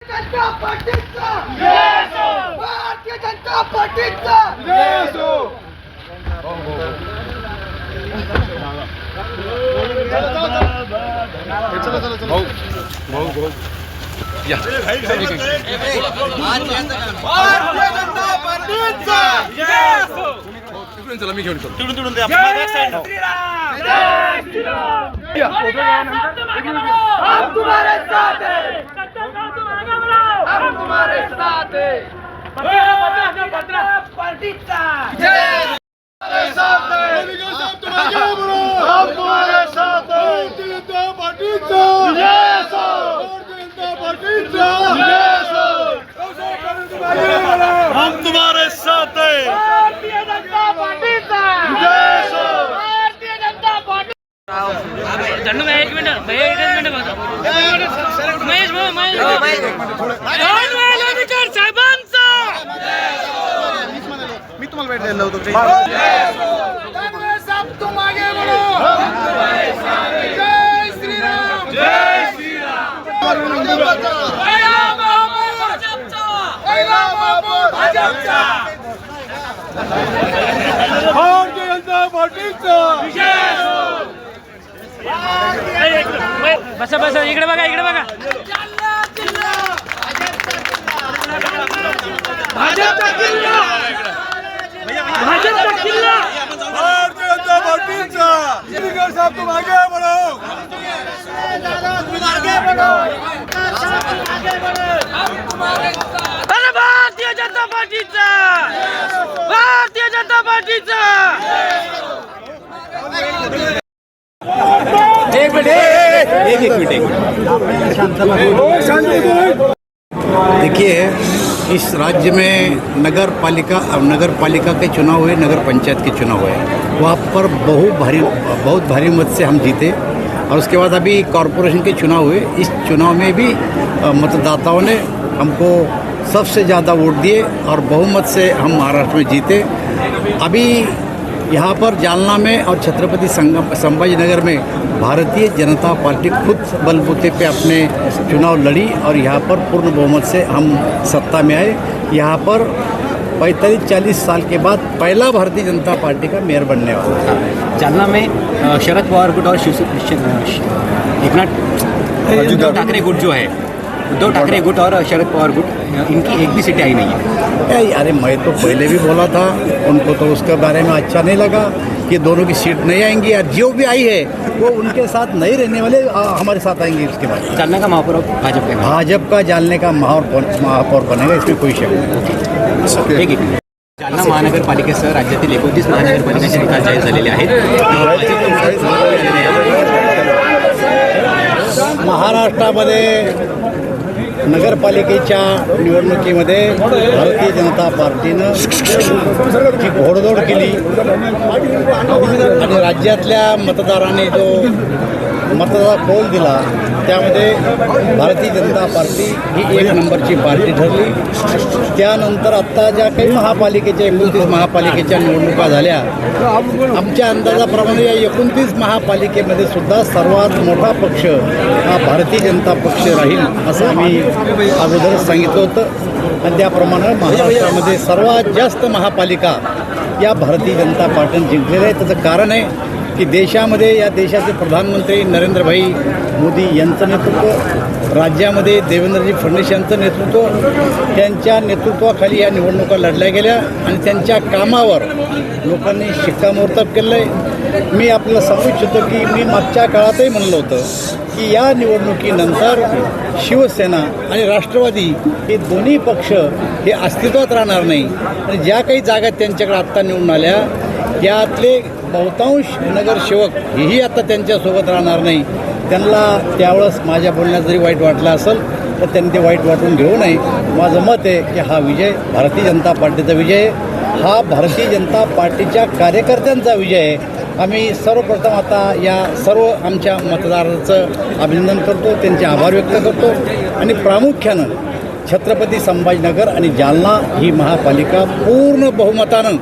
जनता पार्टीचा भारतीय जनता पार्टीचा या भारतीय जनता पार्टीचा तिकडून चला मी घेऊन चला हम तुम्हारे साथ हैं हम तुम्हारे साथ हैं पार्टीचा हमारे साथ हैं हम तुम्हारे साथ हैं जनता पार्टीचा जनता पार्टीचा हम तुम्हारे साथ हैं भारतीय जनता पार्टीचा भारतीय जनता पार्टी धन्नो भैया एक मिनट बघा महेश भाऊ अधिकार साहेबांचा मी तुम्हाला भेटायला होतो कांग्रेस अब तुम आगे बढ़ो जय श्री राम जय श्री राम भाजपचा भारतीय जनता पार्टीचा बसा इकडे बघा भाजपचा किल्ला भारतीय जनता पार्टीचा साहब तुम आगे बढ़ो अरे भारतीय जनता पार्टीचा देखिए, इस राज्य में नगर पालिका के चुनाव हुए, नगर पंचायत के चुनाव हुए, वहाँ पर बहुत भारी मत से हम जीते। और उसके बाद अभी कॉरपोरेशन के चुनाव हुए, इस चुनाव में भी मतदाताओं ने हमको सबसे ज़्यादा वोट दिए और बहुमत से हम महाराष्ट्र में जीते। अभी यहाँ पर जालना में और छत्रपति संभाजी नगर में भारतीय जनता पार्टी खुद बलबूते पे अपने चुनाव लड़ी और यहाँ पर पूर्ण बहुमत से हम सत्ता में आए। यहाँ पर 45-40 साल के बाद पहला भारतीय जनता पार्टी का मेयर बनने वाला है। जालना में शरद पवार गुट और उद्धव ठाकरे गुट जो है, उद्धव ठाकरे गुट और शरद पवार गुट, इनकी एक भी सीटें आई नहीं है। अरे मैं तो पहले भी बोला था, उनको तो उसके बारे में अच्छा नहीं लगा कि दोनों की सीट नहीं आएंगी, और जो भी आई है वो उनके साथ नहीं रहने वाले, हमारे साथ आएंगे। उसके बाद जालना का महापौर भाजपा का जालने का महापौर बनेगा, इसमें कोई शक नहीं। जालना महानगरपालिकेसह राज्यातील 29 महानगरपालिकांचे निकाल जाहीर झालेले आहेत। महाराष्ट्रामध्ये नगरपालिकेच्या निवडणुकीमध्ये भारतीय जनता पार्टीनं जी घोडदौड केली आणि राज्यातल्या मतदारांनी जो मतदार कौल दिला, त्यामध्ये भारतीय जनता पार्टी ही 1 नंबरची पार्टी ठरली। त्यानंतर आत्ता ज्या काही 29 महापालिकेच्या निवडणुका झाल्या, आमच्या अंदाजाप्रमाणे या 29 महापालिकेमध्ये सुद्धा सर्वात मोठा पक्ष हा भारतीय जनता पक्ष राहील, असं आम्ही अगोदरच सांगितलं होतं। आणि त्याप्रमाणे महाराष्ट्रामध्ये सर्वात जास्त महापालिका या भारतीय जनता पार्टीने जिंकलेल्या आहेत। त्याचं कारण आहे की देशामध्ये, या देशाचे प्रधानमंत्री नरेंद्रभाई मोदी यांचं नेतृत्व, राज्यामध्ये देवेंद्रजी फडणवीस यांचं नेतृत्व, त्यांच्या नेतृत्वाखाली या निवडणुका लढल्या गेल्या आणि त्यांच्या कामावर लोकांनी शिक्कामोर्तब केलं आहे। मी आपल्याला सांगू इच्छितो की मी मागच्या काळातही म्हणलं होतं की या निवडणुकीनंतर शिवसेना आणि राष्ट्रवादी हे दोन्ही पक्ष हे अस्तित्वात राहणार नाही आणि ज्या काही जागा त्यांच्याकडे आत्ता निवडून आल्या, त्यातले बहुतांश नगरसेवक हेही आता त्यांच्यासोबत राहणार नाही। त्यांना त्यावेळेस माझ्या बोलण्यात जरी वाईट वाटलं असेल तर त्यांनी ते वाईट वाटून घेऊ नये। माझं मत आहे की हा विजय भारतीय जनता पार्टीचा विजय आहे, हा भारतीय जनता पार्टीच्या कार्यकर्त्यांचा विजय आहे। आम्ही सर्वप्रथम आता या सर्व आमच्या मतदारांचं अभिनंदन करतो, त्यांचे आभार व्यक्त करतो आणि प्रामुख्यानं छत्रपती संभाजीनगर आणि जालना ही महापालिका पूर्ण बहुमतानं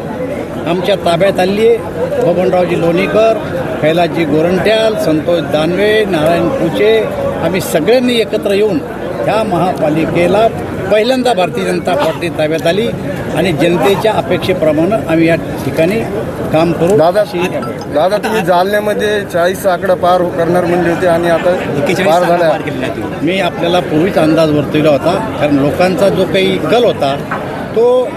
आमच्या ताब्यात आली आहे। बबनरावजी लोणीकर, कैलासजी गोरंट्याल, संतोष दानवे, नारायण पुचे, आम्ही सगळ्यांनी एकत्र येऊन ह्या महापालिकेला पहिल्यांदा भारतीय जनता पार्टी ताब्यात आली आणि जनतेच्या अपेक्षेप्रमाणे आम्ही या ठिकाणी काम करू. दादा तुम्ही जालन्यामध्ये 40 आकडा पार करणार म्हणले होते आणि आता 41 पार झाला. पार केलेला आहे तुम्ही. मी आपल्याला पूर्वीच अंदाज वर्तवला होता, कारण लोकांचा जो काही कल होता तो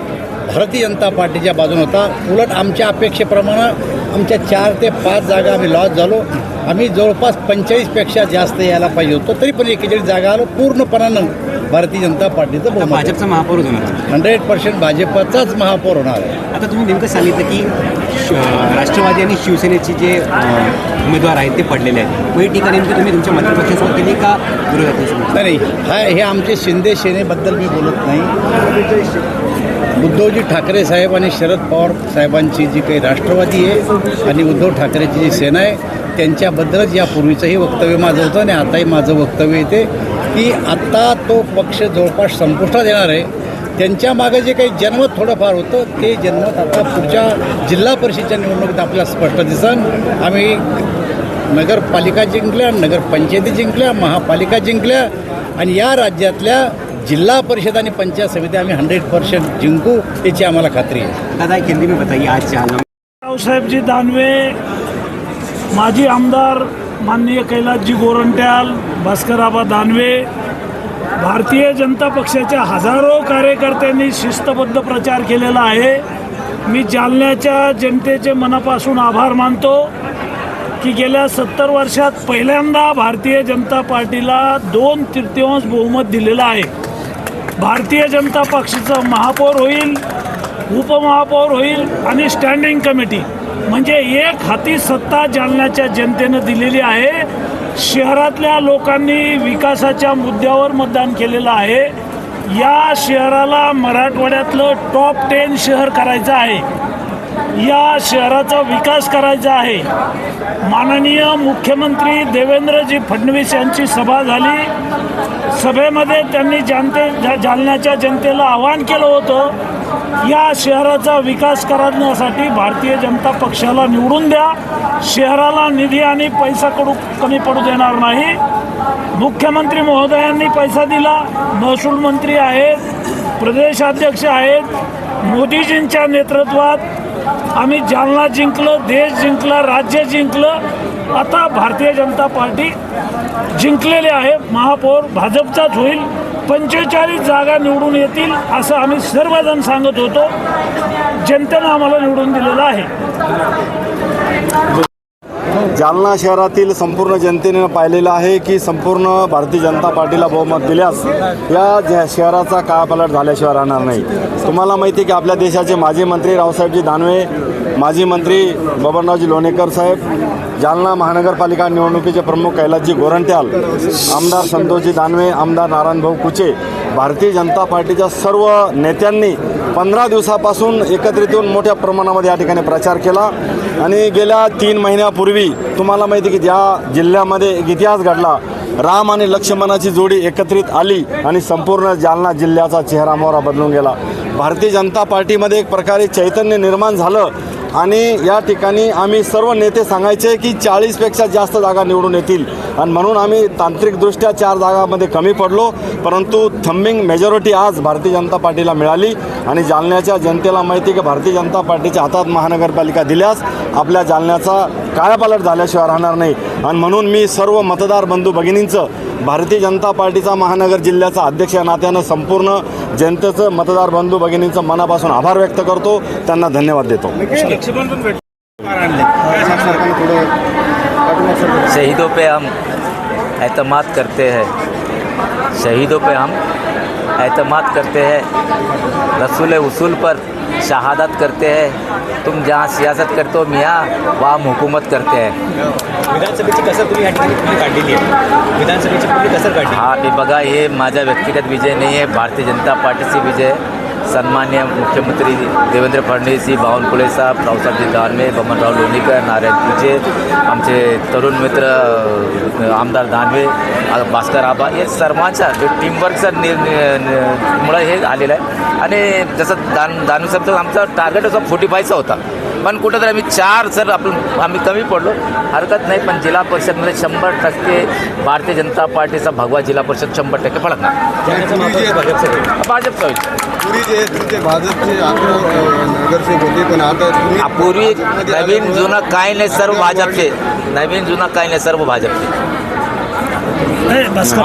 भारतीय जनता पार्टीच्या बाजूने होता. उलट आमच्या अपेक्षेप्रमाणे आमच्या 4 ते 5 जागा आम्ही लॉस झालो. आम्ही जवळपास 45पेक्षा जास्त यायला पाहिजे होतो, तरी पण 41 जागा आलो. पूर्णपणानं भारतीय जनता पार्टीचं आता बहुमत भाजपचा महापौर होणार. 100% भाजपचाच महापौर होणार आहे. आता तुम्ही नेमकं सांगितलं की राष्ट्रवादी आणि शिवसेनेचे जे उमेदवार आहेत ते पडलेले आहेत. मग ही टीका नेमकी तुम्ही तुमच्या मंत्रिपक्षासोबत केली का विरोधात? नाही, हे आमचे शिंदे सेनेबद्दल मी बोलत नाही. उद्धवजी ठाकरे साहेब आणि शरद पवार साहेबांची जी काही राष्ट्रवादी आहे आणि उद्धव ठाकरेची जी सेना आहे त्यांच्याबद्दलच यापूर्वीचंही वक्तव्य माझं होतं आणि आताही माझं वक्तव्य येते की आत्ता तो पक्ष जवळपास संपुष्टात येणार आहे. त्यांच्या मागे जे काही जनमत थोडंफार होतं ते जनमत आता पुढच्या जिल्हा परिषदेच्या निवडणुकीत आपल्याला स्पष्ट दिसन. आम्ही नगरपालिका जिंकल्या, नगरपंचायती जिंकल्या, महापालिका जिंकल्या आणि या राज्यातल्या जिल्हा परिषद आणि पंचायत समिती आम्ही 100% जिंकू याची आम्हाला खात्री आहे. दादा एक हिंदी में बताइए आज जालना रावसाहेबजी दानवे, माजी आमदार माननीय कैलासजी गोरंट्याल, भास्करआबा दानवे, भारतीय जनता पक्षाच्या हजारो कार्यकर्त्यांनी शिस्तबद्ध प्रचार केलेला आहे. मी जालन्याच्या जनतेचे मनापासून आभार मानतो की गेल्या 70 वर्षात पहिल्यांदा भारतीय जनता पार्टीला 2/3 बहुमत दिलेलं आहे. भारतीय जनता पक्षाचा महापौर होईल, उपमहापौर होईल आणि स्टँडिंग कमिटी म्हणजे एक हाती सत्ता जालन्याच्या जनतेनं दिलेली आहे. शहरातल्या लोकांनी विकासाच्या मुद्द्यावर मतदान केलेलं आहे. या शहराला मराठवाड्यातलं टॉप 10 शहर करायचं आहे. या शहराचा विकास करायचा आहे. माननीय मुख्यमंत्री देवेंद्रजी फडणवीस यांची सभा झाली. सभेमध्ये त्यांनी जालन्याच्या जनतेला आवाहन केलं होतं या शहराचा विकास करण्यासाठी भारतीय जनता पक्षाला निवडून द्या. शहराला निधी आणि पैसा कमी पडू देणार नाही. मुख्यमंत्री महोदयांनी पैसा दिला. महसूल मंत्री आहेत, प्रदेशाध्यक्ष आहेत. मोदीजींच्या नेतृत्वात आम्ही जालना जिंकलं, देश जिंकला, राज्य जिंकलं. आता भारतीय जनता पार्टी जिंकलेली आहे. महापौर भाजपचाच होईल. 45 जागा निवडून येतील असं आम्ही सर्वजण सांगत होतो. जनतेनं आम्हाला निवडून दिलेलं आहे. जालना शहरातील संपूर्ण जनतेने पाहिलेलं आहे की संपूर्ण भारतीय जनता पार्टीला बहुमत दिल्यास या शहराचा कायापालट झाल्याशिवाय राहणार नाही. तुम्हाला माहिती आहे की आपल्या देशाचे माजी मंत्री रावसाहेबजी दानवे, माजी मंत्री बबनरावजी लोणीकर साहेब, जालना महानगरपालिका निवडणुकीचे प्रमुख कैलासजी गोरंट्याल, आमदार संतोषजी दानवे, आमदार नारायणभाऊ कुचे, भारतीय जनता पार्टीच्या सर्व नेत्यांनी 15 दिवसापासून एकत्रित येऊन मोठ्या प्रमाणामध्ये या ठिकाणी प्रचार केला. आणि गेल्या 3 महिन्यापूर्वी तुम्हाला माहिती की ज्या जिल्ह्यामध्ये एक इतिहास घडला, राम आणि लक्ष्मणाची जोडी एकत्रित आली आणि संपूर्ण जालना जिल्ह्याचा चेहरामोहरा बदलून गेला. भारतीय जनता पार्टीमध्ये एक प्रकारे चैतन्य निर्माण झालं आणि या ठिकाणी आम्ही सर्व नेते सांगायचे की 40पेक्षा जास्त जागा निवडून येतील आणि म्हणून आम्ही तांत्रिकदृष्ट्या 4 जागांमध्ये कमी पडलो. परंतु थंबिंग मेजॉरिटी आज भारतीय जनता पार्टीला मिळाली आणि जालन्याच्या जनतेला माहिती की भारतीय जनता पार्टीच्या हातात महानगरपालिका दिल्यास आपल्या जालन्याचा कायापालट झाल्याशिवाय राहणार नाही. आणि म्हणून मी सर्व मतदार बंधू भगिनींचं, भारतीय जनता पार्टीचा महानगर जिल्ह्याचा अध्यक्ष या नात्यानं संपूर्ण जनतेचं, मतदार बंधू भगिनींचं मनापासून आभार व्यक्त करतो. त्यांना धन्यवाद देतो. शहीदों पे हम एतमाद करते हैं, शहीदों पे हम एतमाद करते हैं, रसूल उसूल पर शहादत करते हैं. तुम जहाँ सियासत करते हो मियाँ वहाँ हम हुकूमत करते हैं. विधानसभेची कसर तुम्ही या ठिकाणी पूर्ण काढलेली आहे. विधानसभेची पूर्ण कसर काढली. हा मी बघा, हे माझा व्यक्तिगत विजय नहीं है, भारतीय जनता पार्टीची विजय. सन्मान्य मुख्यमंत्री देवेंद्र फडणवीस जी, बावनकुळे साहेब, रावसाहेबजी दानवे, बबनराव लोणीकर, नारायण कुचे, आमचे तरुण मित्र आमदार दानवे, भास्करआबा, हे सर्वांच्या जो टीमवर्कचा मुळे हे आलेलं आहे. आणि जसं दानवे साहेब, तर आमचा टार्गेट असा 45चा होता, पण कुठंतरी आम्ही 4 सर आम्ही कमी पडलो, हरकत नाही. पण जिल्हा परिषदमध्ये 100% भारतीय जनता पार्टीचा भगवा जिल्हा परिषद 100% फडकणार. भाजपचा होईल. पूर्वी जे तुमचे भाजपचे 11 नगरसेवक होते, पण आता पूर्वी नवीन जुनं काही नाही, सर्व भाजपचे. नवीन जुनं काही नाही, सर्व भाजपचे. भास्कर